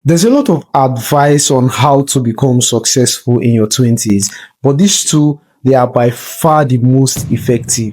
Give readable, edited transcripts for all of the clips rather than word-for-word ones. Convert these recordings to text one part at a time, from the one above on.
There's a lot of advice on how to become successful in your 20s, but these two, they are by far the most effective.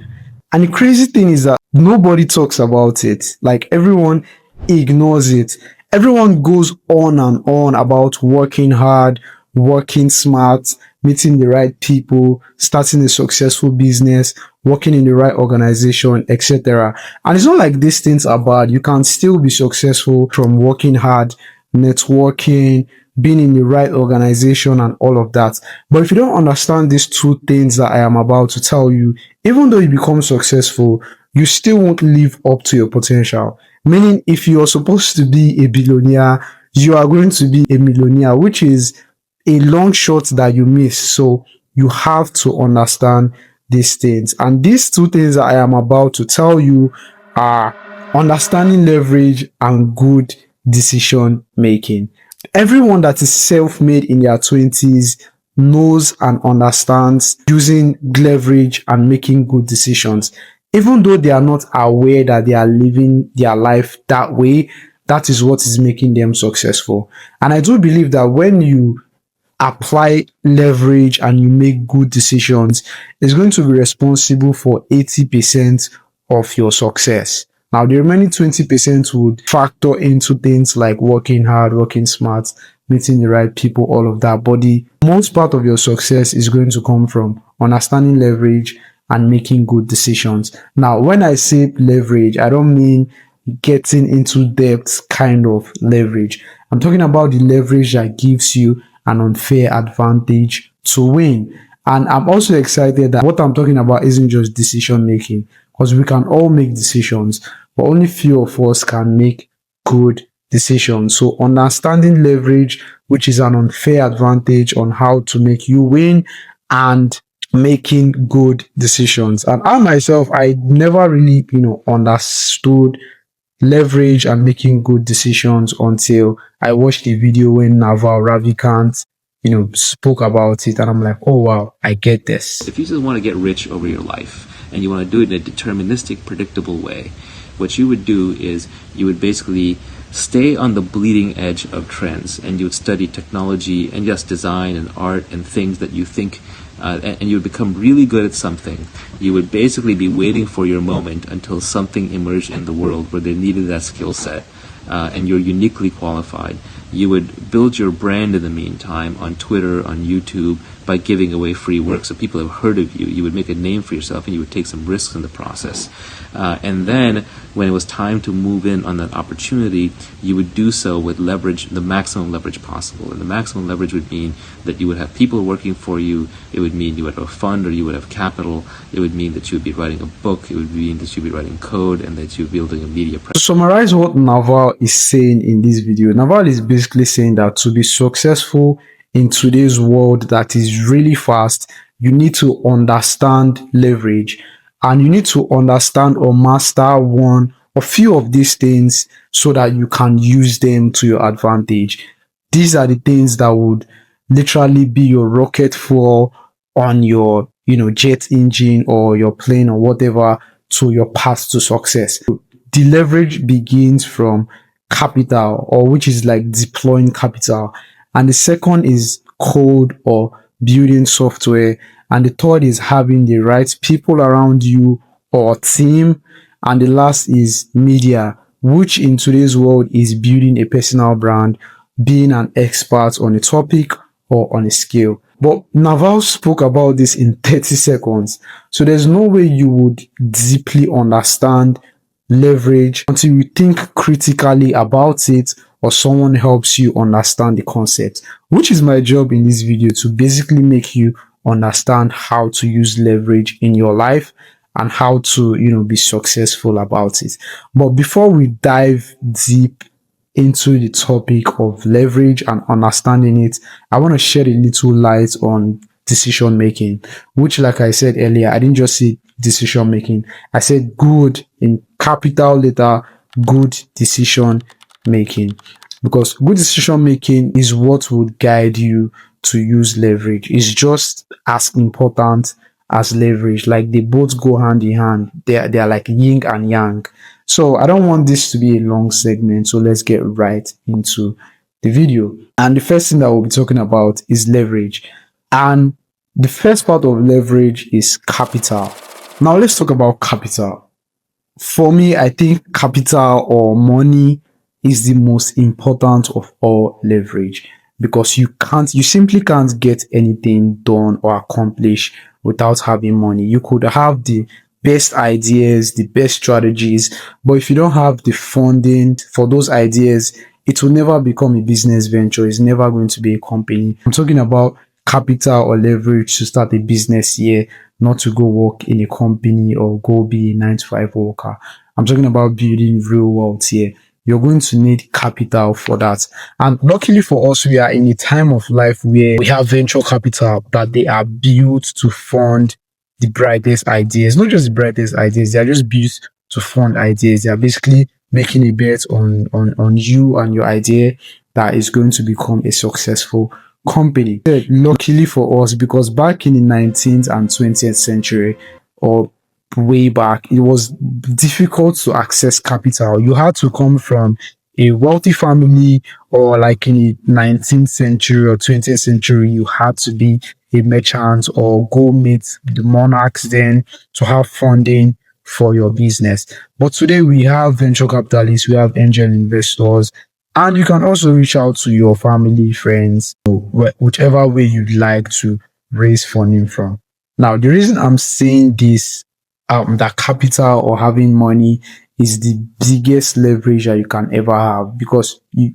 And the crazy thing is that nobody talks about it. Like everyone ignores it. Everyone goes on and on about working hard, working smart, meeting the right people, starting a successful business, working in the right organization, etc. And it's not like these things are bad. You can still be successful from working hard, networking, being in the right organization and all of that. But if you don't understand these two things that I am about to tell you, even though you become successful, you still won't live up to your potential. Meaning, if you're supposed to be a billionaire, you are going to be a millionaire, which is a long shot that you miss. So you have to understand these things. And these two things that I am about to tell you are understanding leverage and good decision making. Everyone that is self-made in their 20s knows and understands using leverage and making good decisions. Even though they are not aware that they are living their life that way, that is what is making them successful. And I do believe that when you apply leverage and you make good decisions, it's going to be responsible for 80% of your success. Now, the remaining 20% would factor into things like working hard, working smart, meeting the right people, all of that. But the most part of your success is going to come from understanding leverage and making good decisions. Now, when I say leverage, I don't mean getting into debt kind of leverage. I'm talking about the leverage that gives you an unfair advantage to win. And I'm also excited that what I'm talking about isn't just decision making, because we can all make decisions, but only few of us can make good decisions. So understanding leverage, which is an unfair advantage on how to make you win, and making good decisions. And I myself, I never really, understood leverage and making good decisions until I watched a video when Naval Ravikant, spoke about it, and I'm like, oh wow, I get this. If you just want to get rich over your life and you want to do it in a deterministic, predictable way, what you would do is you would basically stay on the bleeding edge of trends, and you would study technology and just design and art and things that you think and you would become really good at something. You would basically be waiting for your moment until something emerged in the world where they needed that skill set, and you're uniquely qualified. You would build your brand in the meantime on Twitter, on YouTube, by giving away free work. So people have heard of you. You would make a name for yourself, and you would take some risks in the process. And then when it was time to move in on that opportunity, you would do so with leverage, the maximum leverage possible. And the maximum leverage would mean that you would have people working for you. It would mean you would have a fund, or you would have capital. It would mean that you would be writing a book. It would mean that you would be writing code, and that you would be building a media To presence. summarize what Naval is saying in this video, Naval is basically saying that to be successful in today's world that is really fast, you need to understand leverage, and you need to understand or master one or few of these things so that you can use them to your advantage. These are the things that would literally be your rocket fuel on your, jet engine or your plane or whatever to your path to success. The leverage begins from capital, or which is like deploying capital. And the second is code or building software. And the third is having the right people around you or team. And the last is media, which in today's world is building a personal brand, being an expert on a topic or on a skill. But Naval spoke about this in 30 seconds. So there's no way you would deeply understand leverage until you think critically about it, or someone helps you understand the concept, which is my job in this video, to basically make you understand how to use leverage in your life and how to, be successful about it. But before we dive deep into the topic of leverage and understanding it, I want to shed a little light on decision making, which, like I said earlier, I didn't just say decision making, I said good in capital letter, good decision making, because good decision making is what would guide you to use leverage. It's just as important as leverage. Like they both go hand in hand. They are like yin and yang. So I don't want this to be a long segment. So let's get right into the video. And the first thing that we'll be talking about is leverage. And the first part of leverage is capital. Now let's talk about capital. For me, I think capital or money is the most important of all leverage, because you simply can't get anything done or accomplished without having money. You could have the best ideas, the best strategies, but if you don't have the funding for those ideas, it will never become a business venture. It's never going to be a company. I'm talking about capital or leverage to start a business here, not to go work in a company or go be a 9 to 5 worker. I'm talking about building real wealth here. You're going to need capital for that. And luckily for us, we are in a time of life where we have venture capital that they are built to fund the brightest ideas. Not just the brightest ideas, they are just built to fund ideas. They are basically making a bet on you and your idea that is going to become a successful company. Luckily for us, because back in the 19th and 20th century, or way back, it was difficult to access capital. You had to come from a wealthy family, or like in the 19th century or 20th century, you had to be a merchant or go meet the monarchs then to have funding for your business. But today we have venture capitalists, we have angel investors, and you can also reach out to your family, friends, whichever way you'd like to raise funding from. Now, the reason I'm saying this, that capital or having money is the biggest leverage that you can ever have, because we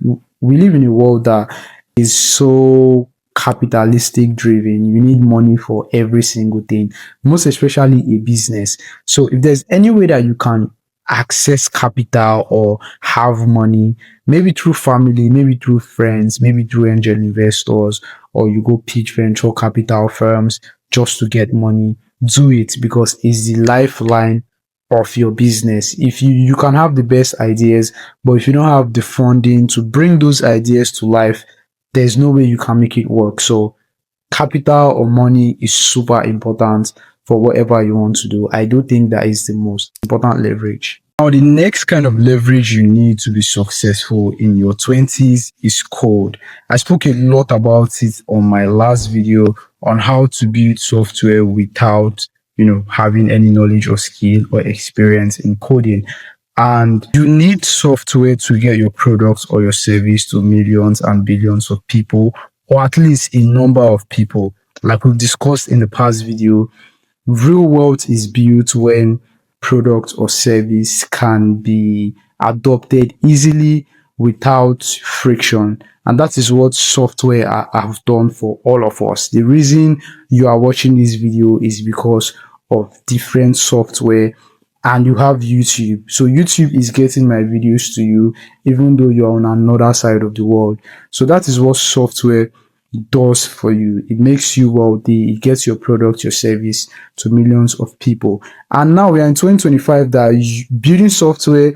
live in a world that is so capitalistic driven. You need money for every single thing, most especially a business. So if there's any way that you can access capital or have money, maybe through family, maybe through friends, maybe through angel investors, or you go pitch venture capital firms just to get money, do it, because it's the lifeline of your business. If you can have the best ideas, but if you don't have the funding to bring those ideas to life, there's no way you can make it work. So capital or money is super important for whatever you want to do. I do think that is the most important leverage. Now, the next kind of leverage you need to be successful in your 20s is code. I spoke a lot about it on my last video on how to build software without, having any knowledge or skill or experience in coding. And you need software to get your products or your service to millions and billions of people, or at least a number of people. Like we've discussed in the past video, real wealth is built when product or service can be adopted easily without friction. And that is what software have done for all of us. The reason you are watching this video is because of different software, and you have YouTube. So YouTube is getting my videos to you even though you're on another side of the world. So that is what software does for you. It makes you wealthy. It gets your product, your service to millions of people. And now we are in 2025 that building software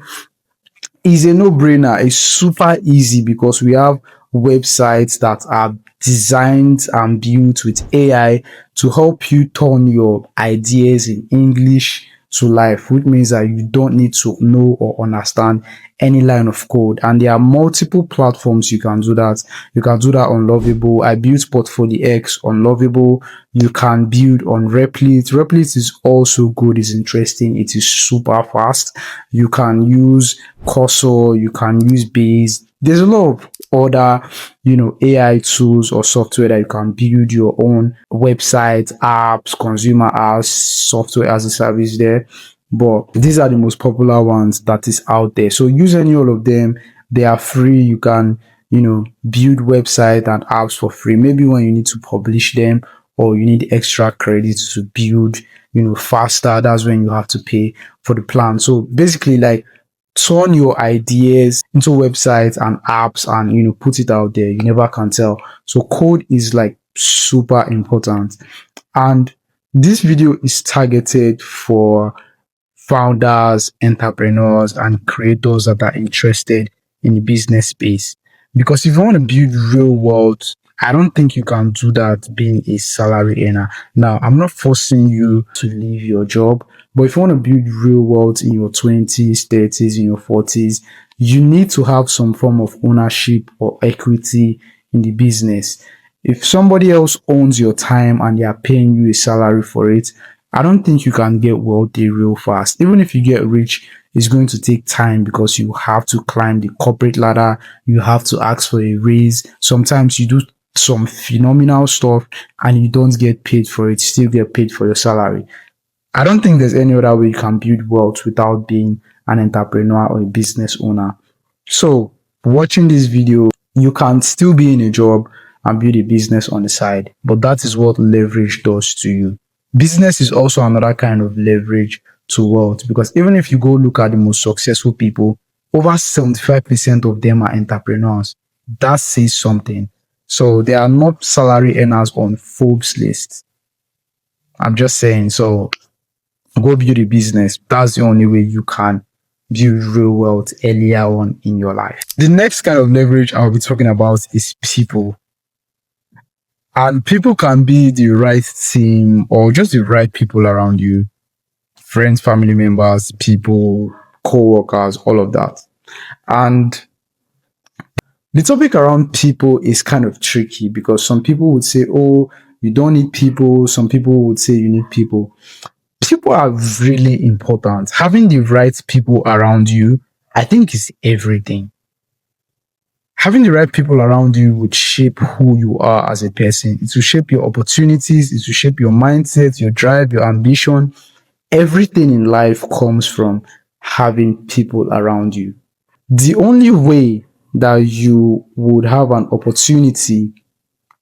is a no-brainer. It's super easy because we have websites that are designed and built with AI to help you turn your ideas in English to life, which means that you don't need to know or understand any line of code. And there are multiple platforms you can do that. You can do that on Lovable. I built Portfolio X on Lovable. You can build on Replit. Replit is also good. It's interesting. It is super fast. You can use Cursor. You can use Base. There's a lot of other, AI tools or software that you can build your own website, apps, consumer apps, software as a service there. But these are the most popular ones that is out there. So use any all of them. They are free. You can, build website and apps for free. Maybe when you need to publish them or you need extra credits to build, faster, that's when you have to pay for the plan. So basically, like, turn your ideas into websites and apps and put it out there. You never can tell. So code is like super important. And this video is targeted for founders, entrepreneurs, and creators that are interested in the business space. Because if you want to build real wealth, I don't think you can do that being a salary earner. Now, I'm not forcing you to leave your job, but if you want to build real wealth in your 20s, 30s, in your 40s, you need to have some form of ownership or equity in the business. If somebody else owns your time and they are paying you a salary for it, I don't think you can get wealthy real fast. Even if you get rich, it's going to take time because you have to climb the corporate ladder. You have to ask for a raise. Sometimes you do some phenomenal stuff and you don't get paid for it, still get paid for your salary. I don't think there's any other way you can build wealth without being an entrepreneur or a business owner. So, watching this video, you can still be in a job and build a business on the side, but that is what leverage does to you. Business is also another kind of leverage to wealth because even if you go look at the most successful people, over 75% of them are entrepreneurs. That says something. So, they are not salary earners on Forbes list. I'm just saying. So, go build a business. That's the only way you can build real wealth earlier on in your life. The next kind of leverage I'll be talking about is people. And people can be the right team or just the right people around you. Friends, family members, people, co-workers, all of that. And the topic around people is kind of tricky because some people would say, oh, you don't need people. Some people would say you need people. People are really important. Having the right people around you, I think, is everything. Having the right people around you would shape who you are as a person. It will shape your opportunities. It will shape your mindset, your drive, your ambition. Everything in life comes from having people around you. The only way that you would have an opportunity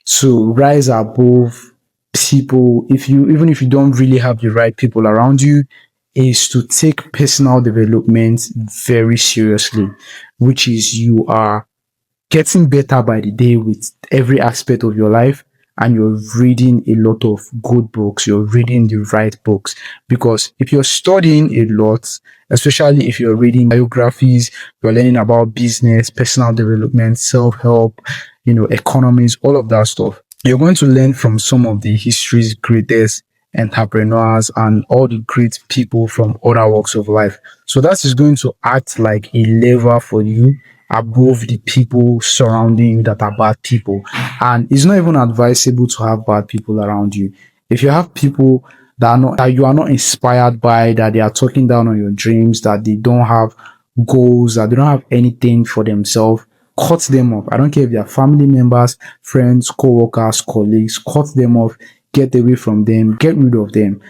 to rise above people, if you even if you don't really have the right people around you, is to take personal development very seriously, which is you are getting better by the day with every aspect of your life, and you're reading a lot of good books, you're reading the right books. Because if you're studying a lot, especially if you're reading biographies, you're learning about business, personal development, self-help, economies, all of that stuff, you're going to learn from some of the history's greatest entrepreneurs and all the great people from other walks of life. So that is going to act like a lever for you above the people surrounding you that are bad people. And it's not even advisable to have bad people around you. If you have people that you are not inspired by, that they are talking down on your dreams, that they don't have goals, that they don't have anything for themselves, cut them off. I don't care if they are family members, friends, co-workers, colleagues, cut them off, get away from them, get rid of them.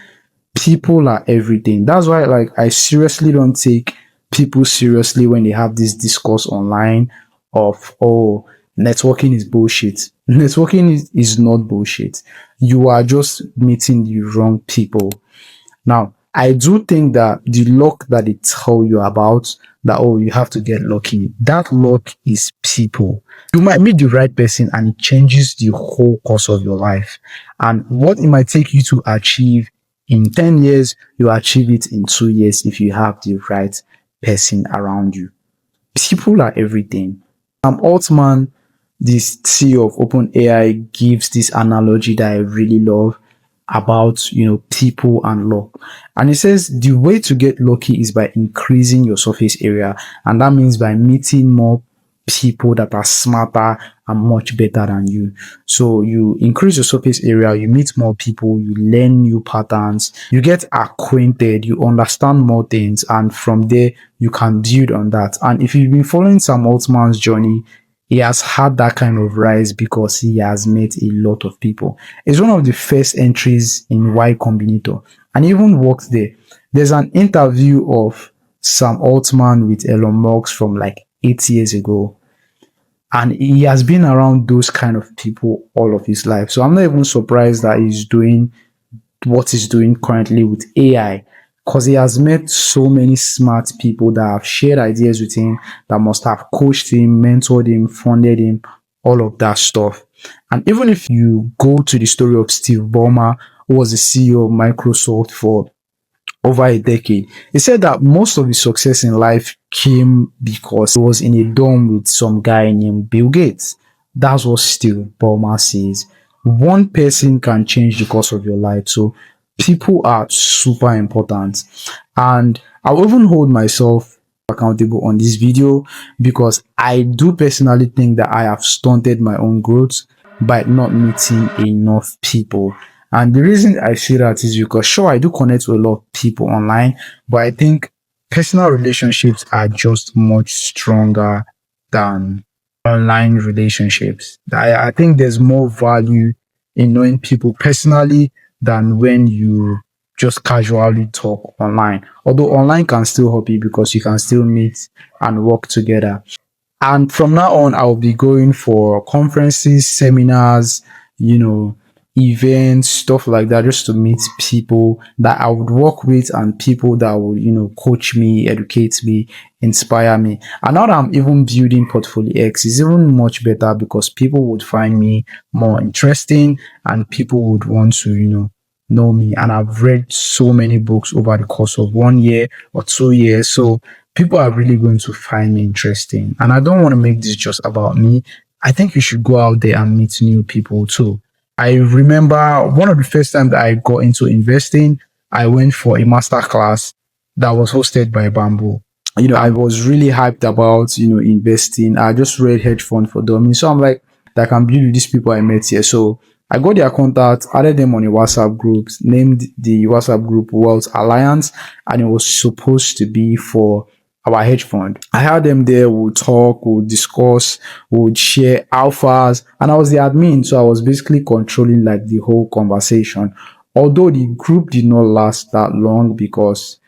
People are everything. That's why, I seriously don't take people seriously when they have this discourse online of, oh, networking is bullshit. Networking is not bullshit. You are just meeting the wrong people. Now, I do think that the luck that they tell you about, that, oh, you have to get lucky, that luck is people. You might meet the right person and it changes the whole course of your life. And what it might take you to achieve in 10 years, you achieve it in 2 years if you have the right person around you. People are everything. Altman, this CEO of OpenAI, gives this analogy that I really love about, people and luck. And it says the way to get lucky is by increasing your surface area. And that means by meeting more people that are smarter and much better than you. So you increase your surface area, you meet more people, you learn new patterns, you get acquainted, you understand more things, and from there you can build on that. And if you've been following Sam Altman's journey, he has had that kind of rise because he has met a lot of people. It's one of the first entries in Y Combinator, and he even worked there. There's an interview of Sam Altman with Elon Musk from 8 years ago, and he has been around those kind of people all of his life. So I'm not even surprised that he's doing what he's doing currently with AI, because he has met so many smart people that have shared ideas with him, that must have coached him, mentored him, funded him, all of that stuff. And even if you go to the story of Steve Ballmer, who was the CEO of Microsoft for over a decade, he said that most of his success in life came because he was in a dorm with some guy named Bill Gates. That's what Steve Ballmer says. One person can change the course of your life. So people are super important. And I'll even hold myself accountable on this video because I do personally think that I have stunted my own growth by not meeting enough people. And the reason I feel that is because, sure, I do connect with a lot of people online, but I think personal relationships are just much stronger than online relationships. I think there's more value in knowing people personally than when you just casually talk online. Although online can still help you because you can still meet and work together. And from now on, I'll be going for conferences, seminars, you know, events, stuff like that, just to meet people that I would work with and people that would, coach me, educate me, inspire me. And now that I'm even building Portfolio X, is even much better because people would find me more interesting and people would want to, know me. And I've read so many books over the course of 1 year or 2 years. So people are really going to find me interesting. And I don't want to make this just about me. I think you should go out there and meet new people too. I remember one of the first times that I got into investing, I went for a master class that was hosted by Bamboo. I was really hyped about, investing. I just read Hedge Fund for Dummies. So I'm like, that can build with these people I met here. So I got their contact, added them on a WhatsApp group, named the WhatsApp group Wealth Alliance, and it was supposed to be for our hedge fund. I had them there, we'll talk, we'll discuss, we'll share alphas, and I was the admin, so I was basically controlling like the whole conversation. Although the group did not last that long because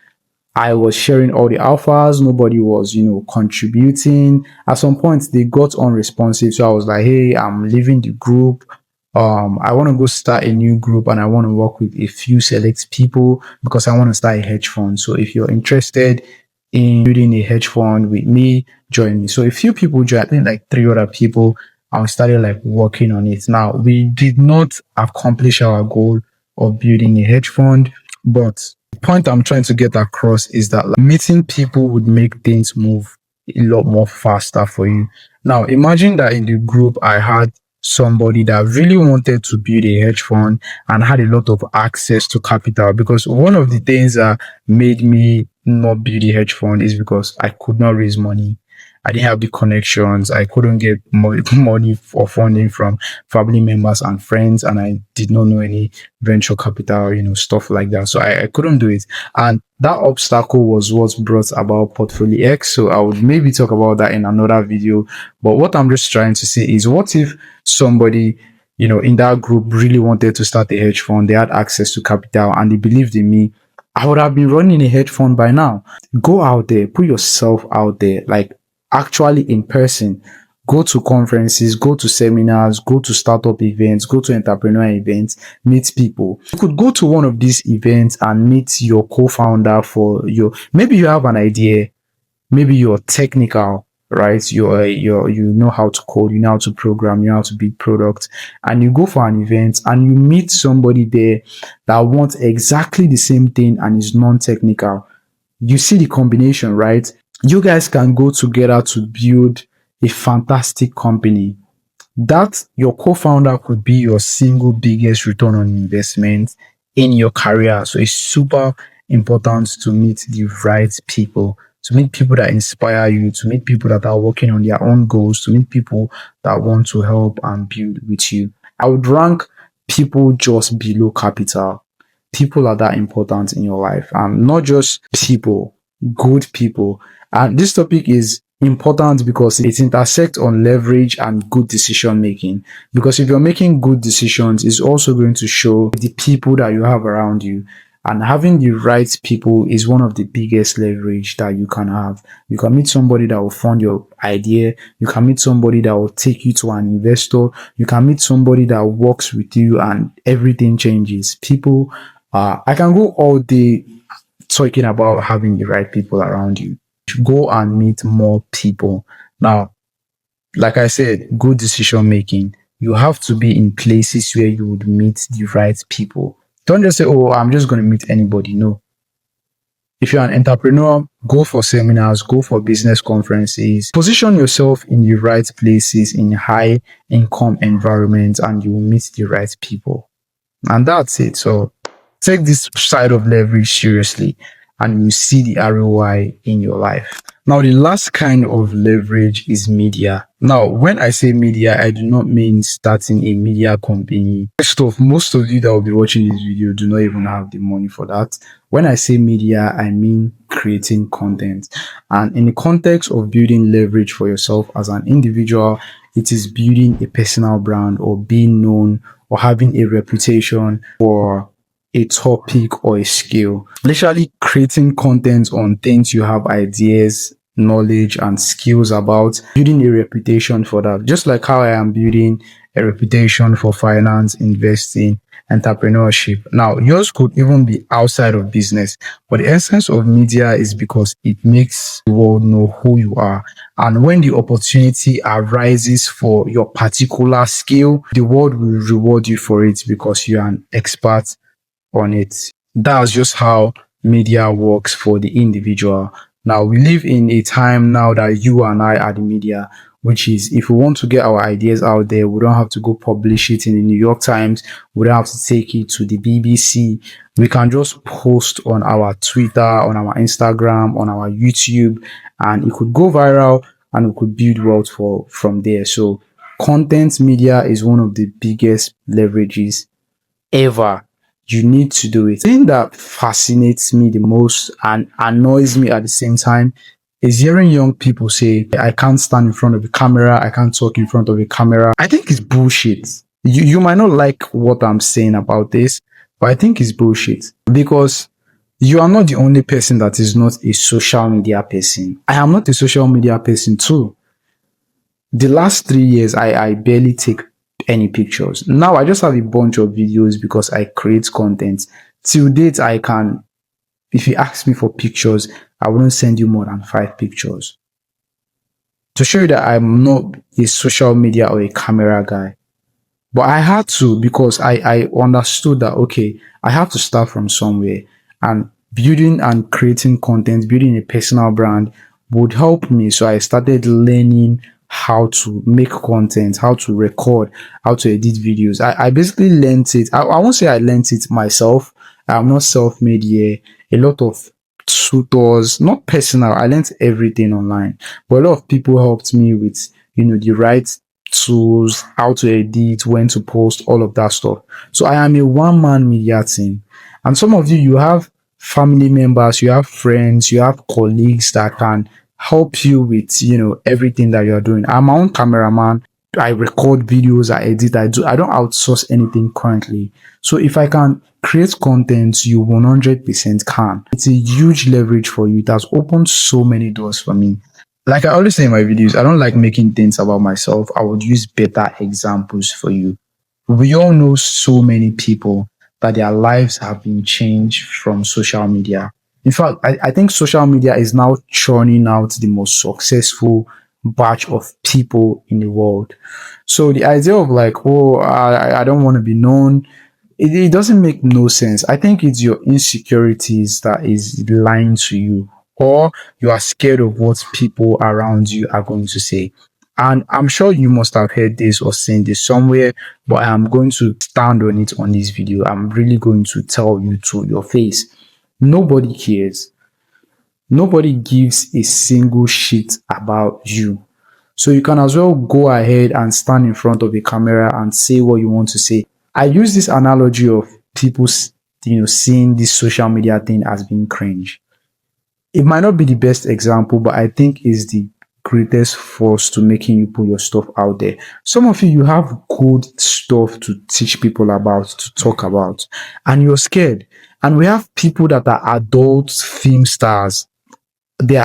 I was sharing all the alphas. Nobody was, contributing. At some point, they got unresponsive. So I was like, hey, I'm leaving the group. I want to go start a new group and I want to work with a few select people because I want to start a hedge fund. So if you're interested in building a hedge fund with me, join me. So a few people joined, I think like 3 other people, and we started like working on it. Now, we did not accomplish our goal of building a hedge fund, but the point I'm trying to get across is that like, meeting people would make things move a lot more faster for you. Now, imagine that in the group, I had somebody that really wanted to build a hedge fund and had a lot of access to capital, because one of the things that made me not build a hedge fund is because I could not raise money. I didn't have the connections. I couldn't get money or funding from family members and friends, and I did not know any venture capital, stuff like that. So I couldn't do it. And that obstacle was what brought about Portfolio X. So I would maybe talk about that in another video. But what I'm just trying to say is, what if somebody, in that group really wanted to start a hedge fund, they had access to capital and they believed in me? I would have been running a hedge fund by now. Go out there, put yourself out there, like actually in person. Go to conferences, go to seminars, go to startup events, go to entrepreneur events, meet people. You could go to one of these events and meet your co-founder for maybe you have an idea, maybe you're technical, right? You know how to code, you know how to program, you know how to build products, and you go for an event and you meet somebody there that wants exactly the same thing and is non-technical. You see the combination, right? You guys can go together to build a fantastic company. That your co-founder could be your single biggest return on investment in your career. So it's super important to meet the right people, to meet people that inspire you, to meet people that are working on their own goals, to meet people that want to help and build with you. I would rank people just below capital. People are that important in your life. Not just people, good people. And this topic is important because it intersects on leverage and good decision making. Because if you're making good decisions, it's also going to show the people that you have around you. And having the right people is one of the biggest leverage that you can have. You can meet somebody that will fund your idea. You can meet somebody that will take you to an investor. You can meet somebody that works with you and everything changes. People, I can go all day talking about having the right people around you. Go and meet more people. Now, like I said, good decision making. You have to be in places where you would meet the right people. Don't just say, oh, I'm just going to meet anybody. No. If you're an entrepreneur, go for seminars, go for business conferences, position yourself in the right places in high income environments, and you will meet the right people. And that's it. So take this side of leverage seriously and you see the ROI in your life. Now, the last kind of leverage is media. Now, when I say media, I do not mean starting a media company. First off, most of you that will be watching this video do not even have the money for that. When I say media, I mean creating content. And in the context of building leverage for yourself as an individual, it is building a personal brand or being known or having a reputation for a topic or a skill. Literally creating content on things you have ideas, knowledge, and skills about, building a reputation for that. Just like how I am building a reputation for finance, investing, entrepreneurship. Now, yours could even be outside of business, but the essence of media is because it makes the world know who you are. And when the opportunity arises for your particular skill, the world will reward you for it because you are an expert on it. That's just how media works for the individual. Now, we live in a time now that you and I are the media, which is if we want to get our ideas out there, we don't have to go publish it in the New York Times. We don't have to take it to the BBC. We can just post on our Twitter, on our Instagram, on our YouTube, and it could go viral and we could build wealth from there. So content media is one of the biggest leverages ever. You need to do it. The thing that fascinates me the most and annoys me at the same time is hearing young people say, I can't stand in front of a camera, I can't talk in front of a camera. I think it's bullshit. You might not like what I'm saying about this, but I think it's bullshit because you are not the only person that is not a social media person. I am not a social media person too. The last 3 years, I barely take any pictures. Now I just have a bunch of videos because I create content. Till date, I can, if you ask me for pictures, I wouldn't send you more than 5 pictures. To show you that I'm not a social media or a camera guy. But I had to because I understood that, okay, I have to start from somewhere, and building and creating content, building a personal brand would help me. So I started learning how to make content, how to record, how to edit videos. I basically learned it. I won't say I learned it myself. I'm not self-made here. A lot of tutors, not personal. I learned everything online, but a lot of people helped me with, the right tools, how to edit, when to post, all of that stuff. So I am a one-man media team. And some of you have family members, you have friends, you have colleagues that can help you with, everything that you're doing. I'm my own cameraman. I record videos, I edit, I don't outsource anything currently. So if I can create content, you 100% can. It's a huge leverage for you. It has opened so many doors for me. Like I always say in my videos, I don't like making things about myself. I would use better examples for you. We all know so many people that their lives have been changed from social media. In fact, I think social media is now churning out the most successful batch of people in the world. So the idea of like, oh, I don't want to be known, it doesn't make no sense. I think it's your insecurities that is lying to you, or you are scared of what people around you are going to say. And I'm sure you must have heard this or seen this somewhere, but I'm going to stand on it on this video. I'm really going to tell you to your face. Nobody cares. Nobody gives a single shit about you. So you can as well go ahead and stand in front of a camera and say what you want to say. I use this analogy of people, seeing this social media thing as being cringe. It might not be the best example, but I think it's the greatest force to making you put your stuff out there. Some of you have good stuff to teach people about, to talk about, and you're scared. And we have people that are adult film stars. They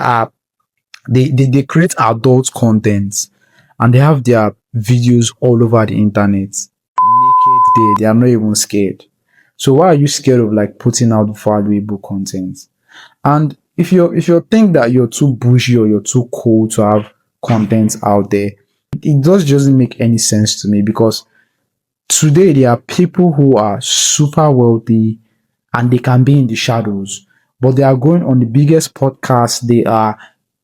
create adult content and they have their videos all over the internet. Naked there, they are not even scared. So why are you scared of like putting out valuable content? And if you think that you're too bushy or you're too cool to have content out there, it just doesn't make any sense to me because today there are people who are super wealthy and they can be in the shadows, but they are going on the biggest podcast. They are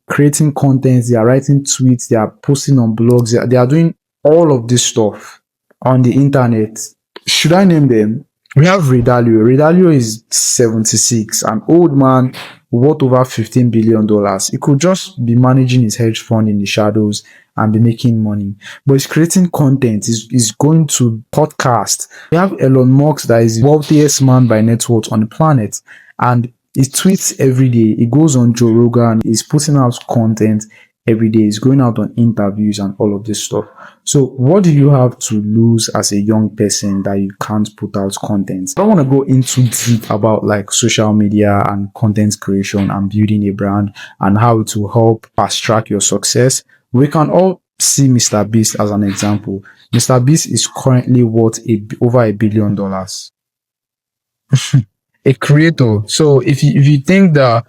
creating content, they are writing tweets, they are posting on blogs, they are doing all of this stuff on the internet. Should I name them? We have Redalio. Redalio is 76, an old man worth over $15 billion. He could just be managing his hedge fund in the shadows and be making money. But he's creating content. He's going to podcast. We have Elon Musk, that is the wealthiest man by net worth on the planet. And he tweets every day. He goes on Joe Rogan. He's putting out content every day. He's going out on interviews and all of this stuff. So what do you have to lose as a young person that you can't put out content? I don't want to go into deep about like social media and content creation and building a brand and how it will help fast track your success. We can all see Mr. Beast as an example. Mr. Beast is currently worth over $1 billion. A creator. So if you think that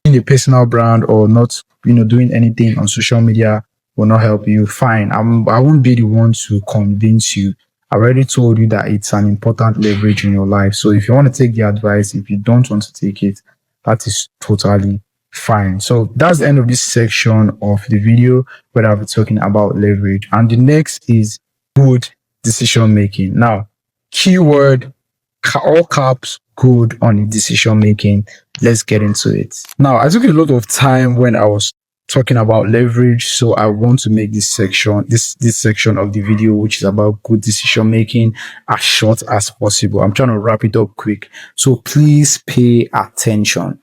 being a personal brand or not, doing anything on social media will not help you, fine. I won't be the one to convince you. I already told you that it's an important leverage in your life. So if you want to take the advice, if you don't want to take it, that is totally fine. So that's the end of this section of the video where I'll be talking about leverage. And the next is good decision making. Now, keyword, all caps, good on the decision making. Let's get into it. Now, I took a lot of time when I was talking about leverage, so I want to make this section of the video, which is about good decision making, as short as possible. I'm trying to wrap it up quick, so please pay attention.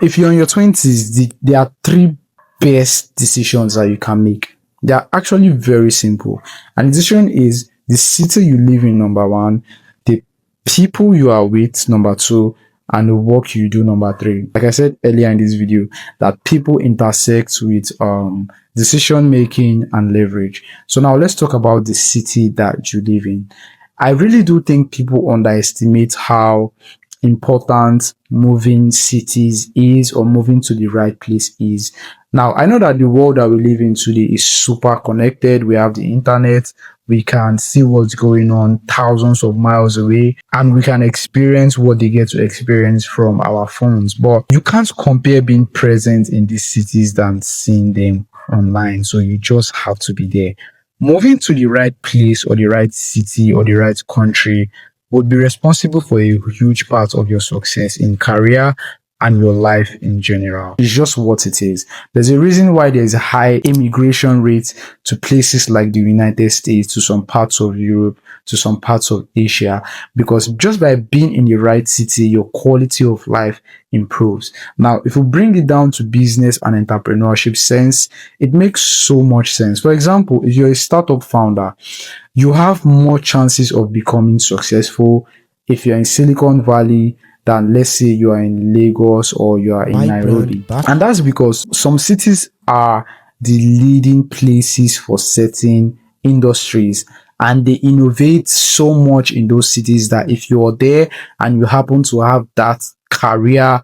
If you're in your 20s, there are three best decisions that you can make. They are actually very simple, and the decision is the city you live in, number one, the people you are with, number two, and the work you do, number three. Like I said earlier in this video, that people intersect with decision making and leverage. So now let's talk about the city that you live in. I really do think people underestimate how important moving cities is, or moving to the right place is. Now, I know that the world that we live in today is super connected. We have the internet. We can see what's going on thousands of miles away, and we can experience what they get to experience from our phones. But you can't compare being present in these cities than seeing them online. So you just have to be there. Moving to the right place or the right city or the right country would be responsible for a huge part of your success in career and your life in general. It's just what it is. There's a reason why there's a high immigration rate to places like the United States, to some parts of Europe, to some parts of Asia, because just by being in the right city, your quality of life improves. Now, if we bring it down to business and entrepreneurship sense, it makes so much sense. For example, if you're a startup founder, you have more chances of becoming successful if you're in Silicon Valley than, let's say, you are in Lagos or you are in Nairobi. And that's because some cities are the leading places for certain industries, and they innovate so much in those cities that if you're there and you happen to have that career,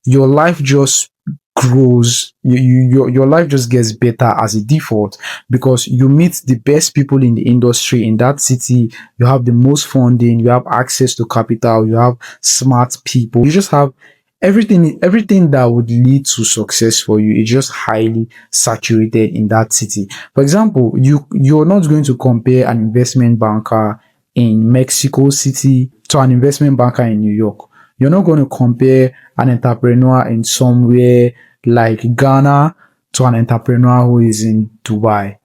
your life just grows. Your life just gets better as a default, because you meet the best people in the industry in that city. You have the most funding, you have access to capital, you have smart people, you just have everything that would lead to success for you. It's just highly saturated in that city. For example, you're not going to compare an investment banker in Mexico City to an investment banker in New York. You're not going to compare an entrepreneur in somewhere like Ghana to an entrepreneur who is in Dubai.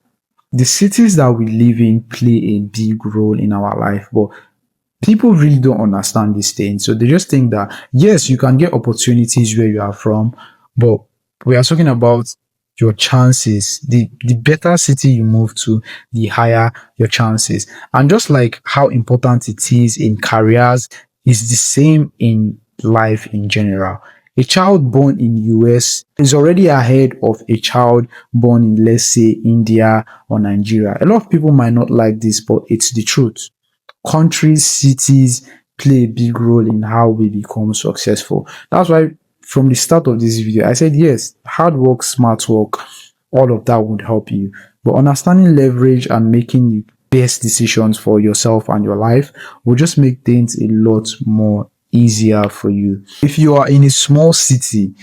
The cities that we live in play a big role in our life, but people really don't understand these things. So they just think that, yes, you can get opportunities where you are from, but we are talking about your chances. The better city you move to, the higher your chances. And just like how important it is in careers, is the same in life in general. A child born in US is already ahead of a child born in, let's say, India or Nigeria. A lot of people might not like this, but it's the truth. Countries, cities play a big role in how we become successful. That's why from the start of this video, I said, yes, hard work, smart work, all of that would help you. But understanding leverage and making the best decisions for yourself and your life will just make things a lot more easier for you. If you are in a small city,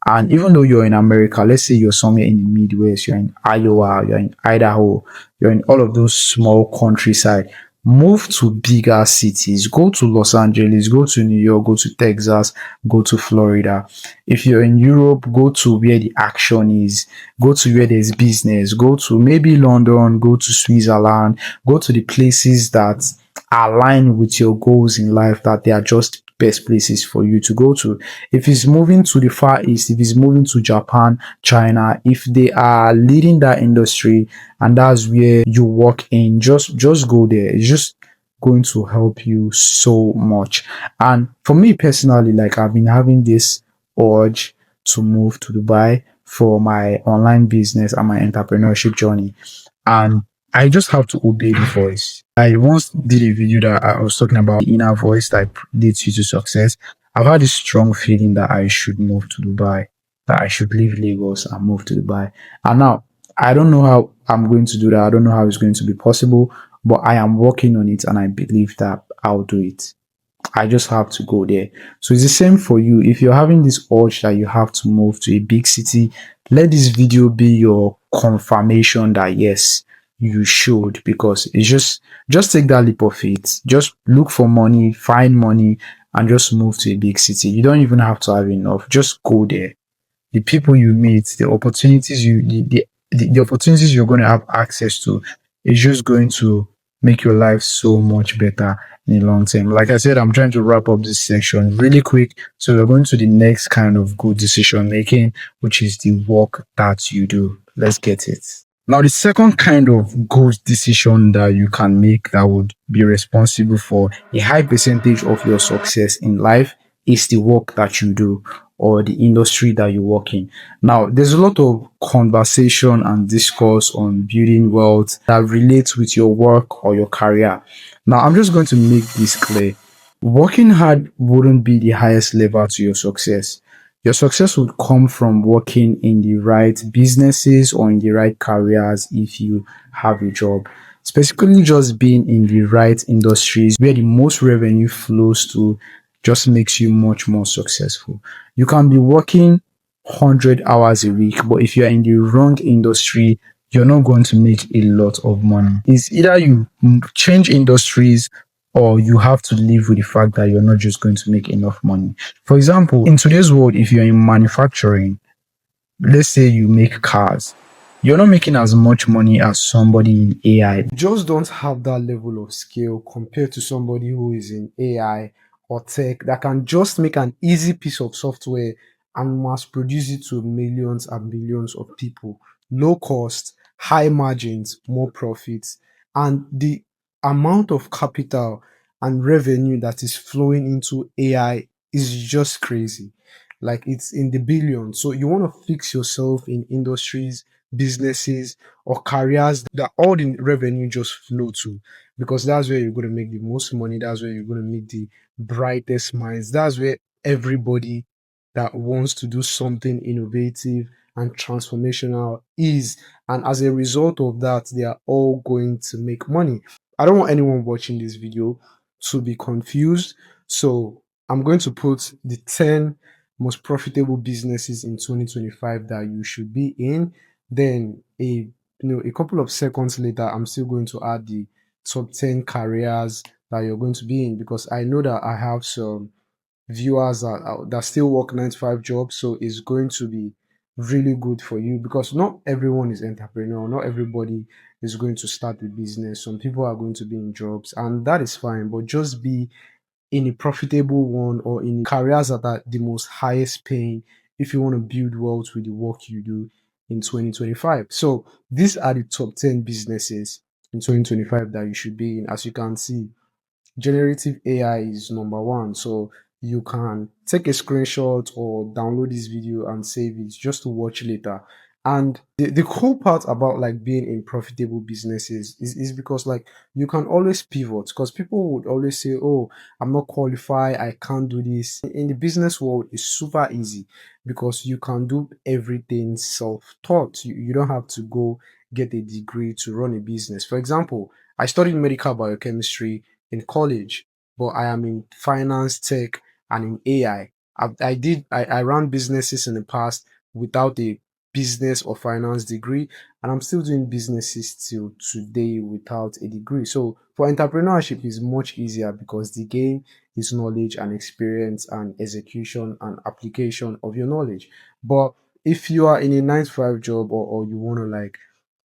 and even though you're in America, let's say you're somewhere in the Midwest, you're in Iowa, you're in Idaho, you're in all of those small countryside, move to bigger cities, go to Los Angeles, go to New York, go to Texas, go to Florida. If you're in Europe, go to where the action is, go to where there's business, go to maybe London, go to Switzerland, go to the places that align with your goals in life, that they are just best places for you to go to. If it's moving to the Far East, if it's moving to Japan, China, if they are leading that industry and that's where you work in, just go there. It's just going to help you so much. And for me personally, like I've been having this urge to move to Dubai for my online business and my entrepreneurship journey. And I just have to obey the voice. I once did a video that I was talking about the inner voice that leads you to success. I've had this strong feeling that I should move to Dubai, that I should leave Lagos and move to Dubai. And now I don't know how I'm going to do that. I don't know how it's going to be possible, but I am working on it and I believe that I'll do it. I just have to go there. So it's the same for you. If you're having this urge that you have to move to a big city, let this video be your confirmation that yes, you should, because it's just take that leap of faith. Just look for money, find money, and just move to a big city. You don't even have to have enough. Just go there. The people you meet, the opportunities the opportunities you're going to have access to is just going to make your life so much better in the long term. Like I said, I'm trying to wrap up this section really quick. So we're going to the next kind of good decision making, which is the work that you do. Let's get it. Now, the second kind of good decision that you can make that would be responsible for a high percentage of your success in life is the work that you do or the industry that you work in. Now, there's a lot of conversation and discourse on building wealth that relates with your work or your career. Now, I'm just going to make this clear. Working hard wouldn't be the highest level to your success. Your success would come from working in the right businesses or in the right careers if you have a job. Specifically, just being in the right industries where the most revenue flows to just makes you much more successful. You can be working 100 hours a week, but if you're in the wrong industry, you're not going to make a lot of money. It's either you change industries or you have to live with the fact that you're not just going to make enough money. For example, in today's world, if you're in manufacturing, let's say you make cars, you're not making as much money as somebody in AI. Just don't have that level of skill compared to somebody who is in AI or tech that can just make an easy piece of software and mass produce it to millions and millions of people. Low cost, high margins, more profits, and the amount of capital and revenue that is flowing into AI is just crazy. Like it's in the billions. So you want to fix yourself in industries, businesses, or careers that all the revenue just flow to, because that's where you're going to make the most money. That's where you're going to meet the brightest minds. That's where everybody that wants to do something innovative and transformational is. And as a result of that, they are all going to make money. I don't want anyone watching this video to be confused. So I'm going to put the 10 most profitable businesses in 2025 that you should be in. Then a couple of seconds later, I'm still going to add the top 10 careers that you're going to be in, because I know that I have some viewers that still work 9 to 5 jobs. So it's going to be really good for you, because not everyone is entrepreneur, not everybody is going to start a business. Some people are going to be in jobs, and that is fine, but just be in a profitable one or in careers that are the most highest paying if you want to build wealth with the work you do in 2025. So these are the top 10 businesses in 2025 that you should be in. As you can see, generative AI is number one. So you can take a screenshot or download this video and save it just to watch later. And the cool part about like being in profitable businesses is because like you can always pivot, because people would always say, oh, I'm not qualified, I can't do this. In the business world, it's super easy because you can do everything self-taught. You don't have to go get a degree to run a business. For example, I studied medical biochemistry in college, but I am in finance, tech, and in AI. I ran businesses in the past without a business or finance degree, and I'm still doing businesses till today without a degree. So for entrepreneurship is much easier because the game is knowledge and experience and execution and application of your knowledge. But if you are in a 9 to 5 job, or you want to like,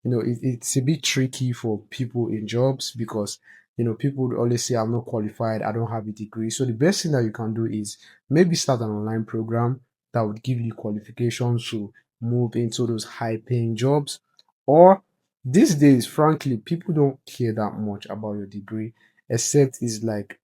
it's a bit tricky for people in jobs because people would always say I'm not qualified, I don't have a degree. So the best thing that you can do is maybe start an online program that would give you qualifications to move into those high paying jobs. Or these days, frankly, people don't care that much about your degree, except it's like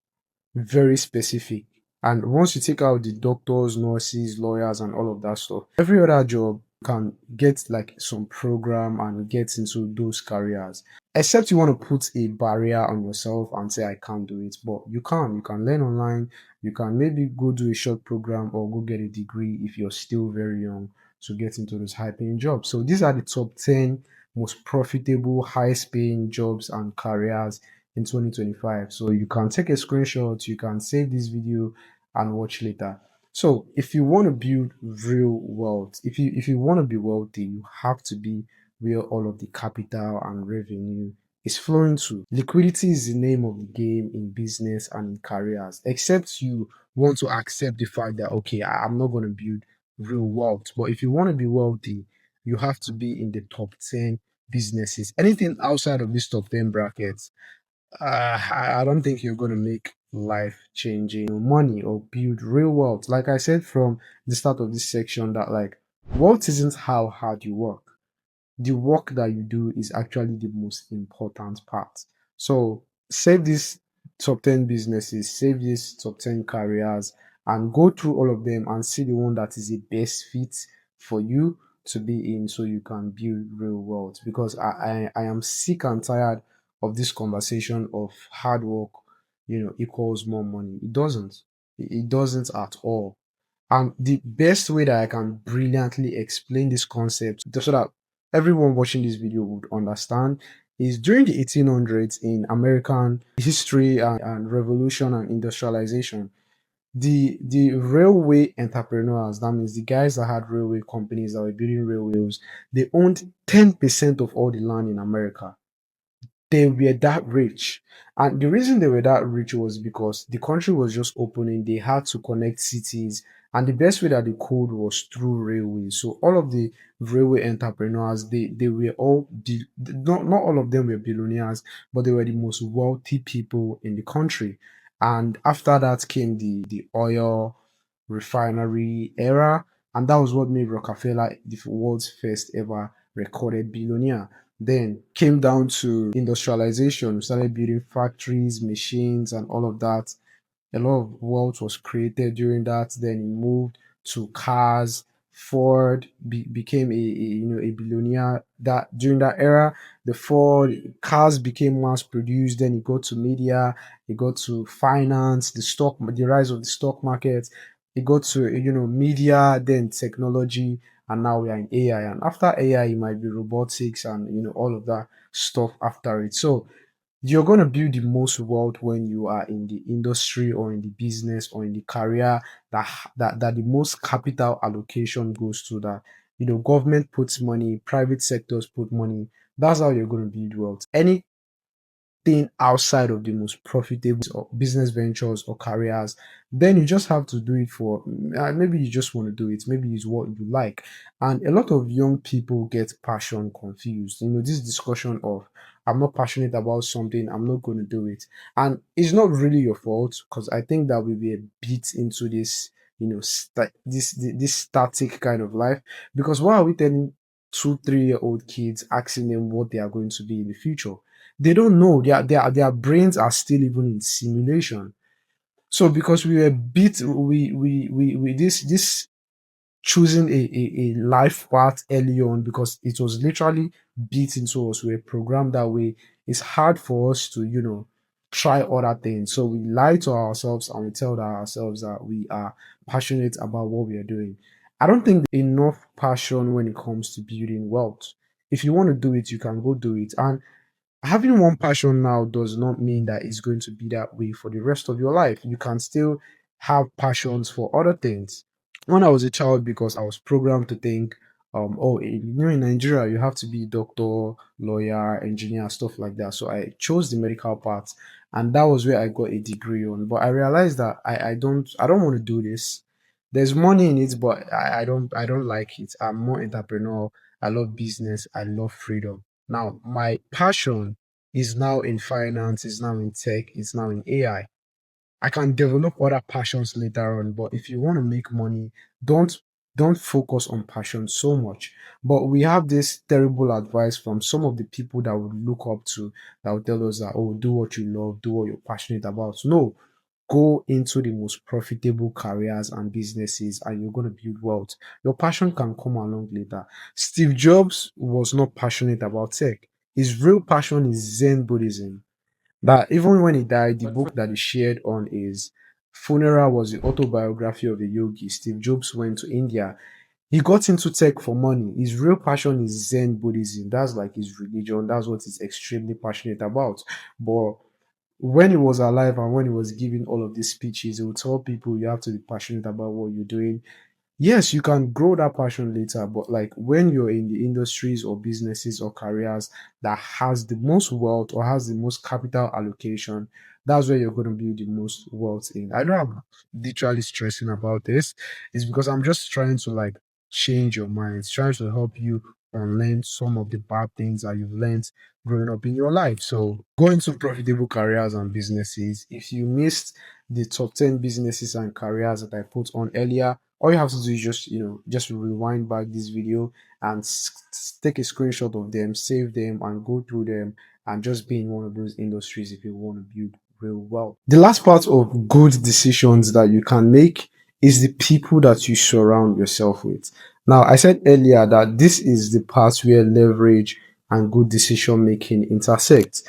very specific. And once you take out the doctors, nurses, lawyers, and all of that stuff, every other job can get like some program and get into those careers. Except you want to put a barrier on yourself and say, I can't do it. But you can. You can learn online. You can maybe go do a short program or go get a degree if you're still very young to get into those high paying jobs. So these are the top 10 most profitable, highest paying jobs and careers in 2025. So you can take a screenshot, you can save this video and watch later. So if you want to build real wealth, if you want to be wealthy, you have to be where all of the capital and revenue is flowing to. Liquidity is the name of the game in business and in careers, except you want to accept the fact that okay, I'm not going to build real wealth. But if you want to be wealthy, you have to be in the top 10 businesses. Anything outside of this top 10 brackets, I don't think you're going to make life changing money or build real wealth. Like I said from the start of this section, that like wealth isn't how hard you work. The work that you do is actually the most important part. So save these top 10 businesses, save these top 10 careers, and go through all of them and see the one that is the best fit for you to be in so you can build real wealth. Because I am sick and tired of this conversation of hard work, equals more money. It doesn't. It doesn't at all. And the best way that I can brilliantly explain this concept so that everyone watching this video would understand is during the 1800s in American history and revolution and industrialization, the railway entrepreneurs, that means the guys that had railway companies that were building railways, they owned 10% of all the land in America. They were that rich. And the reason they were that rich was because the country was just opening. They had to connect cities. And the best way that they could was through railways. So all of the railway entrepreneurs, they were all, not all of them were billionaires, but they were the most wealthy people in the country. And after that came the oil refinery era. And that was what made Rockefeller the world's first ever recorded billionaire. Then came down to industrialization. We started building factories, machines, and all of that. A lot of wealth was created during that. Then it moved to cars. Ford became a billionaire that during that era. The Ford cars became mass produced. Then it got to media. It got to finance, the rise of the stock market. It got to media, then technology, and now we are in AI. And after AI, it might be robotics and all of that stuff after it. So you're going to build the most wealth when you are in the industry or in the business or in the career that the most capital allocation goes to, that government puts money, private sectors put money. That's how you're going to build wealth. Anything outside of the most profitable or business ventures or careers, then you just have to do it for maybe you just want to do it, maybe it's what you like. And a lot of young people get passion confused. This discussion of I'm not passionate about something, I'm not going to do it. And it's not really your fault, because I think that we were beat into this this static kind of life. Because why are we telling 2 3 year old kids, asking them what they are going to be in the future? They don't know. Their brains are still even in simulation. So because we were beat, we this choosing a life path early on, because it was literally beat into us. We were programmed that way. It's hard for us to try other things. So we lie to ourselves and we tell ourselves that we are passionate about what we are doing. I don't think enough passion when it comes to building wealth. If you want to do it, you can go do it. And having one passion now does not mean that it's going to be that way for the rest of your life. You can still have passions for other things. When I was a child, because I was programmed to think oh, in Nigeria, you have to be doctor, lawyer, engineer, stuff like that. So I chose the medical part, and that was where I got a degree on. But I realized that I don't want to do this. There's money in it, but I don't like it. I'm more entrepreneurial. I love business. I love freedom. Now, my passion is now in finance, is now in tech, is now in AI. I can develop other passions later on, but if you want to make money, don't don't focus on passion so much. But we have this terrible advice from some of the people that would look up to, that would tell us that, oh, do what you love, do what you're passionate about. No, go into the most profitable careers and businesses, and you're going to build wealth. Your passion can come along later. Steve Jobs was not passionate about tech. His real passion is Zen Buddhism. That even when he died, the book that he shared on his funeral was the autobiography of a yogi. Steve Jobs went to India. He got into tech for money. His real passion is Zen Buddhism. That's like his religion. That's what he's extremely passionate about. But when he was alive and when he was giving all of these speeches, he would tell people you have to be passionate about what you're doing. Yes, you can grow that passion later, but like when you're in the industries or businesses or careers that has the most wealth or has the most capital allocation, that's where you're going to build the most wealth in. I know I'm literally stressing about this. It's because I'm just trying to like change your minds, trying to help you unlearn some of the bad things that you've learned growing up in your life. So go into profitable careers and businesses. If you missed the top 10 businesses and careers that I put on earlier, all you have to do is just rewind back this video and take a screenshot of them, save them, and go through them, and just be in one of those industries if you want to build real well. The last part of good decisions that you can make is the people that you surround yourself with. Now, I said earlier that this is the part where leverage and good decision making intersect.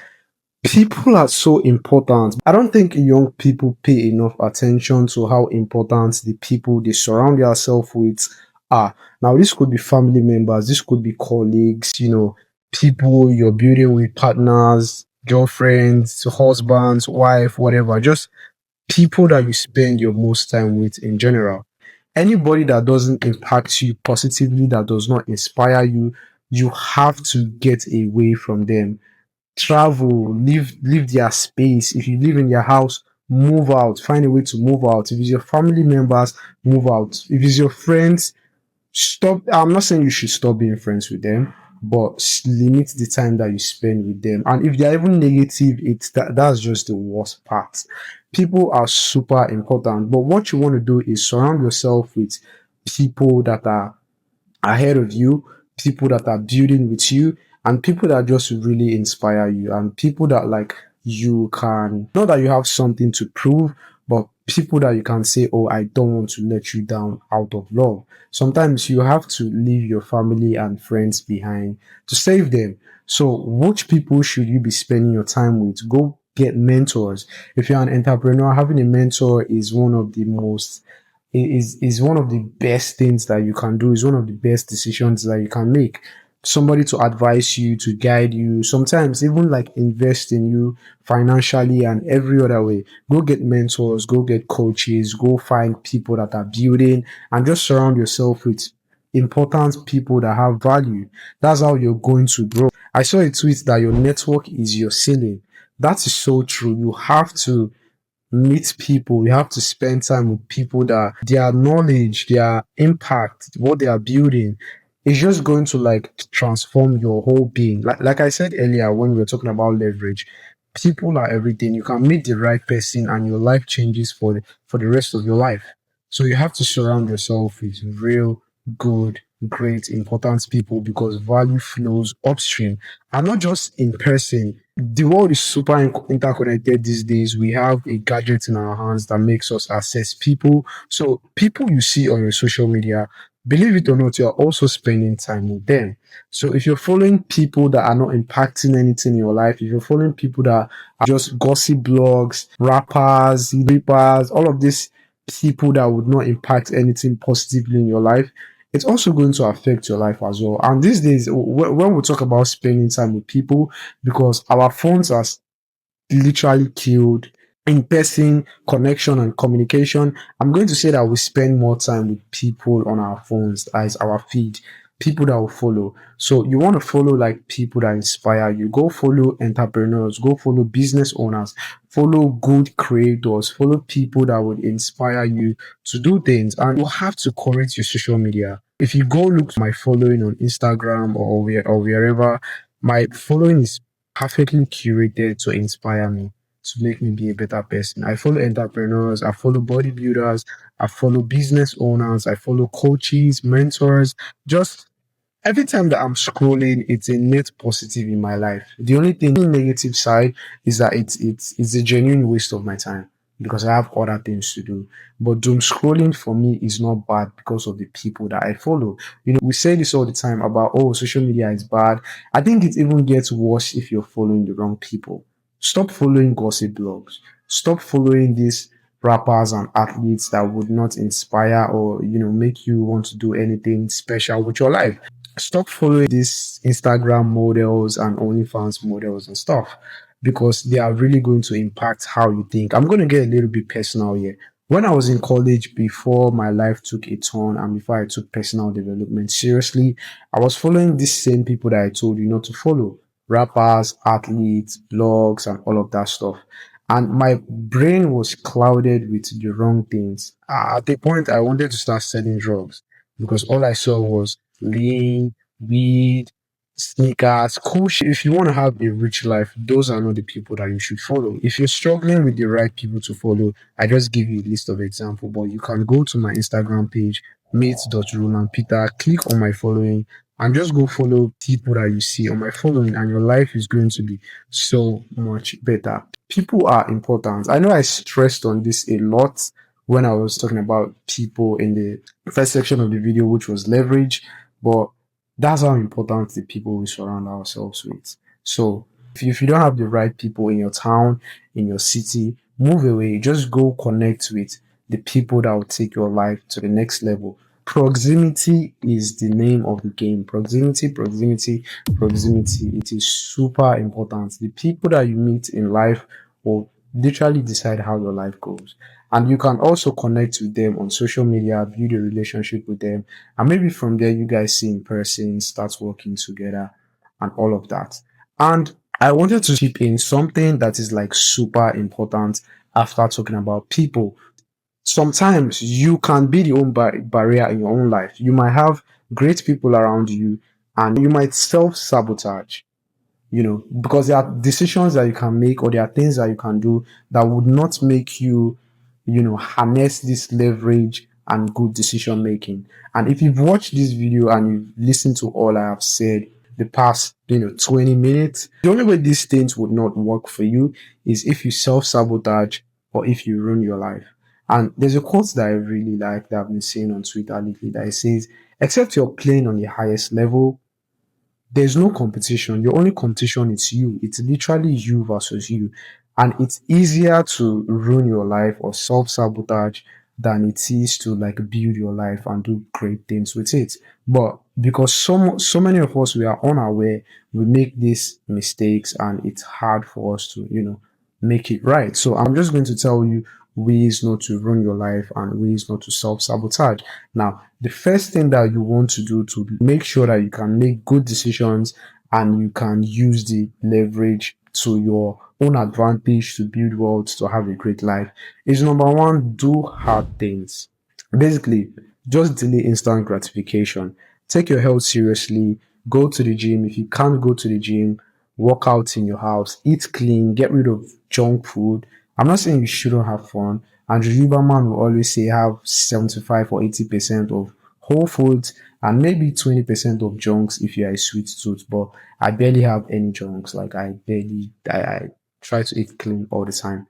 People are so important. I don't think young people pay enough attention to how important the people they surround themselves with are. Now, this could be family members, this could be colleagues, people you're building with, partners, girlfriends, husbands, wife, whatever. Just people that you spend your most time with in general. Anybody that doesn't impact you positively, that does not inspire you, you have to get away from them. Travel, leave their space. If you live in their house, move out, find a way to move out. If it's your family members, move out. If it's your friends, stop. I'm not saying you should stop being friends with them, but limit the time that you spend with them. And if they're even negative, that's just the worst part. People are super important, but what you want to do is surround yourself with people that are ahead of you, people that are building with you, and people that just really inspire you, and people that like you can, not that you have something to prove, but people that you can say, oh, I don't want to let you down out of love. Sometimes you have to leave your family and friends behind to save them. So, which people should you be spending your time with? Go get mentors. If you're an entrepreneur, having a mentor is one of the most is one of the best things that you can do, is one of the best decisions that you can make. Somebody to advise you, to guide you, sometimes even like invest in you financially and every other way. Go get mentors, go get coaches, go find people that are building, and just surround yourself with important people that have value. That's how you're going to grow. I saw a tweet that your network is your ceiling. That is so true. You have to meet people. You have to spend time with people that their knowledge, their impact, what they are building is just going to like transform your whole being. Like I said earlier when we were talking about leverage, people are everything. You can meet the right person and your life changes for the rest of your life. So you have to surround yourself with real good, great, important people because value flows upstream and not just in person. The world is super interconnected these days. We have a gadget in our hands that makes us access people. So people you see on your social media, believe it or not, you're also spending time with them. So if you're following people that are not impacting anything in your life, if you're following people that are just gossip blogs, rappers, rippers, all of these people that would not impact anything positively in your life, it's also going to affect your life as well. And these days, when we talk about spending time with people, because our phones are literally killed in-person connection and communication, I'm going to say that we spend more time with people on our phones as our feed. people that will follow. So you want to follow like people that inspire you. Go follow entrepreneurs, go follow business owners, follow good creators, follow people that would inspire you to do things. And you have to correct your social media. If you go look at my following on Instagram or wherever, my following is perfectly curated to inspire me, to make me be a better person. I follow entrepreneurs, I follow bodybuilders, I follow business owners, I follow coaches, mentors. Just every time that I'm scrolling, it's a net positive in my life. The only thing negative side is that it's a genuine waste of my time because I have other things to do. But doom scrolling for me is not bad because of the people that I follow. We say this all the time about, oh, social media is bad. I think it even gets worse if you're following the wrong people. Stop following gossip blogs. Stop following these rappers and athletes that would not inspire or make you want to do anything special with your life. Stop following these Instagram models and OnlyFans models and stuff because they are really going to impact how you think. I'm going to get a little bit personal here. When I was in college, before my life took a turn and before I took personal development seriously, I was following these same people that I told you not to follow: rappers, athletes, blogs, and all of that stuff. And my brain was clouded with the wrong things. At the point, I wanted to start selling drugs because all I saw was lean, weed, sneakers, cool shit. If you want to have a rich life, those are not the people that you should follow. If you're struggling with the right people to follow, I just give you a list of examples, but you can go to my Instagram page, mate.rolandpeter, click on my following, and just go follow people that you see on my following, and your life is going to be so much better. People are important. I know I stressed on this a lot when I was talking about people in the first section of the video, which was leverage, but that's how important the people we surround ourselves with. So if you don't have the right people in your town, in your city, move away. Just go connect with the people that will take your life to the next level. Proximity is the name of the game. Proximity, proximity, proximity. It is super important. The people that you meet in life will literally decide how your life goes. And you can also connect with them on social media, build a relationship with them, and maybe from there you guys see in person, start working together, and all of that. And I wanted to chip in something that is like super important after talking about people. Sometimes you can be the own barrier in your own life. You might have great people around you, and you might self-sabotage, because there are decisions that you can make or there are things that you can do that would not make you, harness this leverage and good decision making. And if you've watched this video and you've listened to all I have said the past, 20 minutes, the only way these things would not work for you is if you self sabotage or if you ruin your life. And there's a quote that I really like that I've been seeing on Twitter lately that it says, except you're playing on the highest level, there's no competition. Your only competition is you. It's literally you versus you. And it's easier to ruin your life or self sabotage than it is to like build your life and do great things with it. But because so many of us we are unaware, we make these mistakes and it's hard for us to, make it right. So I'm just going to tell you ways not to ruin your life and ways not to self-sabotage. Now, the first thing that you want to do to make sure that you can make good decisions and you can use the leverage to your own advantage to build wealth, to have a great life is number one, do hard things. Basically, just delay instant gratification. Take your health seriously. Go to the gym. If you can't go to the gym, work out in your house, eat clean, get rid of junk food. I'm not saying you shouldn't have fun. Andrew Huberman will always say have 75 or 80% of whole foods and maybe 20% of junks if you are a sweet tooth. But I barely have any junks. Like I try to eat clean all the time.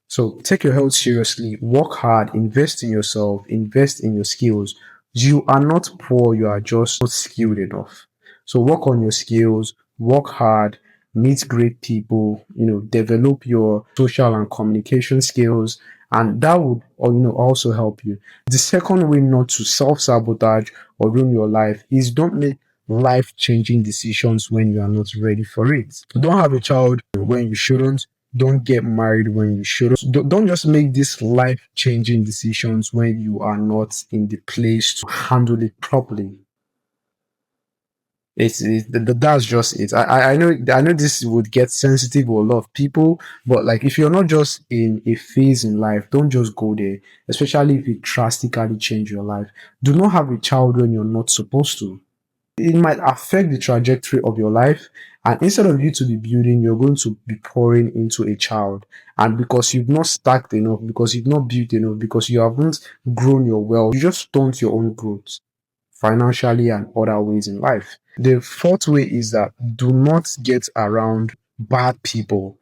So take your health seriously, work hard, invest in yourself, invest in your skills. You are not poor, you are just not skilled enough. So work on your skills, work hard, meet great people, develop your social and communication skills, and that would also help you. The second way not to self-sabotage or ruin your life is don't make life-changing decisions when you are not ready for it. Don't have a child when you shouldn't. Don't get married when you shouldn't. Don't just make these life-changing decisions when you are not in the place to handle it properly. That's just it. I know this would get sensitive with a lot of people, but like if you're not just in a phase in life, don't just go there. Especially if it drastically change your life. Do not have a child when you're not supposed to. It might affect the trajectory of your life, and instead of you to be building, you're going to be pouring into a child. And because you've not stacked enough, because you've not built enough, because you haven't grown your wealth, you just stunt your own growth financially and other ways in life. The fourth way is that do not get around bad people.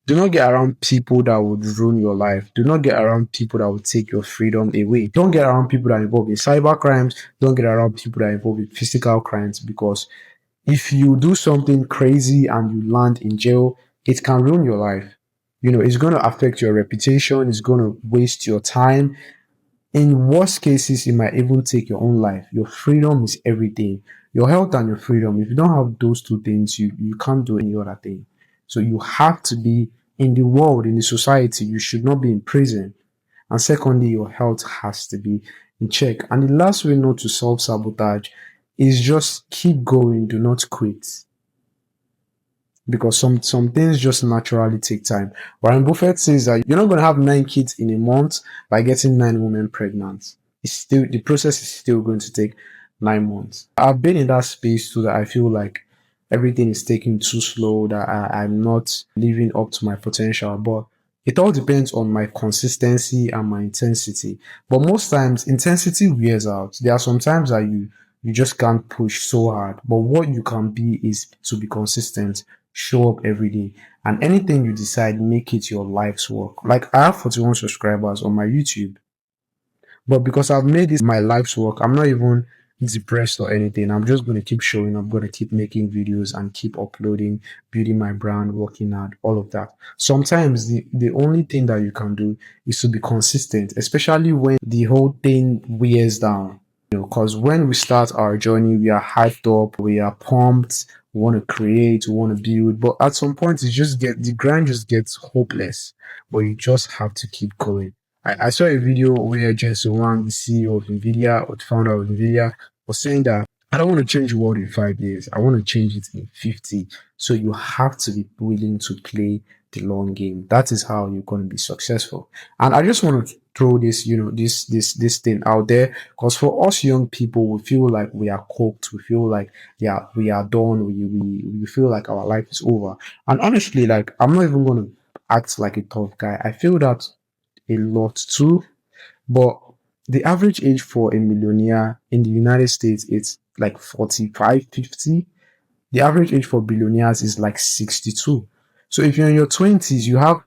Do not get around people that would ruin your life. Do not get around people that would take your freedom away. Don't get around people that are involved in cyber crimes. Don't get around people that are involved in physical crimes, because if you do something crazy and you land in jail, it can ruin your life. It's going to affect your reputation. It's going to waste your time. In worst cases, it might even take your own life. Your freedom is everything. Your health and your freedom. If you don't have those two things, you can't do any other thing. So you have to be in the world, in the society. You should not be in prison. And secondly, your health has to be in check. And the last way not to self-sabotage is just keep going. Do not quit, because some things just naturally take time. Warren Buffett says that you're not going to have 9 kids in a month by getting 9 women pregnant. The process is still going to take 9 months. I've been in that space too, that I feel like everything is taking too slow, that I'm not living up to my potential. But it all depends on my consistency and my intensity. But most times intensity wears out. There are some times that you just can't push so hard. But what you can be is to be consistent, show up every day, and anything you decide, make it your life's work. Like I have 41 subscribers on my YouTube, but because I've made this my life's work, I'm not even depressed or anything. I'm just going to keep showing up, going to keep making videos and keep uploading, building my brand, working hard, all of that. Sometimes the only thing that you can do is to be consistent, especially when the whole thing wears down. Because when we start our journey, we are hyped up, we are pumped, we want to create, we want to build. But at some point, the grind just gets hopeless. But you just have to keep going. I saw a video where Jensen Wang, the CEO of Nvidia or the founder of Nvidia, was saying that I don't want to change the world in 5 years. I want to change it in 50. So you have to be willing to play the long game. That is how you're going to be successful. And I just want to throw this, this thing out there, because for us young people, we feel like we are cooked. We feel like, yeah, we are done. We feel like our life is over. And honestly, like, I'm not even going to act like a tough guy. I feel that a lot too. But the average age for a millionaire in the United States is like 45, 50. The average age for billionaires is like 62. So if you're in your 20s, you have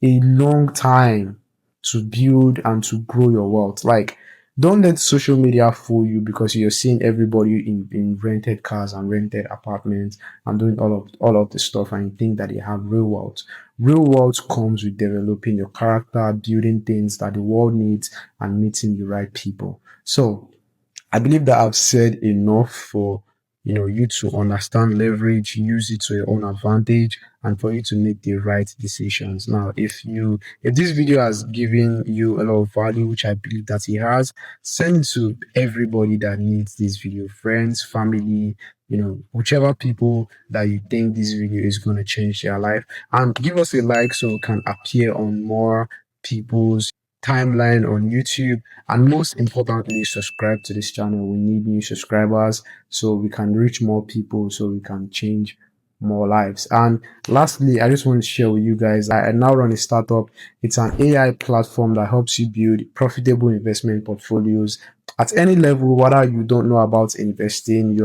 a long time to build and to grow your wealth. Like, don't let social media fool you, because you're seeing everybody in rented cars and rented apartments and doing all of the stuff, and you think that they have real wealth. Real wealth comes with developing your character, building things that the world needs, and meeting the right people. So I believe that I've said enough for you to understand leverage, use it to your own advantage, and for you to make the right decisions. Now, if this video has given you a lot of value, which I believe that it has, send it to everybody that needs this video, friends, family, whichever people that you think this video is going to change their life. And give us a like so it can appear on more people's timeline on YouTube. And most importantly, subscribe to this channel. We need new subscribers so we can reach more people, so we can change more lives. And lastly, I just want to share with you guys, I now run a startup. It's an AI platform that helps you build profitable investment portfolios at any level. Whether you don't know about investing,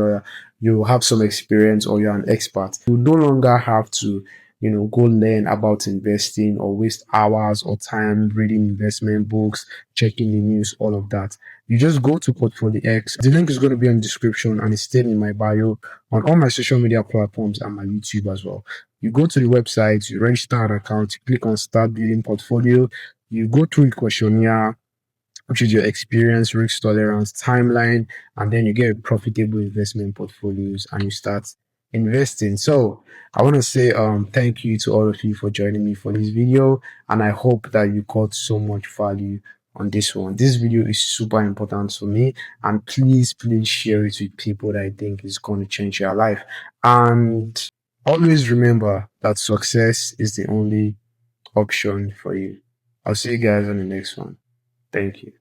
you have some experience, or you're an expert, you no longer have to go learn about investing or waste hours or time reading investment books, checking the news, all of that. You just go to Portfolio X. The link is going to be in the description, and it's still in my bio on all my social media platforms and my YouTube as well. You go to the website, you register an account, you click on Start Building Portfolio, you go through a questionnaire, which is your experience, risk tolerance, timeline, and then you get profitable investment portfolios and you start investing. So I want to say thank you to all of you for joining me for this video, and I hope that you got so much value on this one. This video is super important to me, and please share it with people that I think is going to change your life. And always remember that success is the only option for you. I'll see you guys on the next one. Thank you.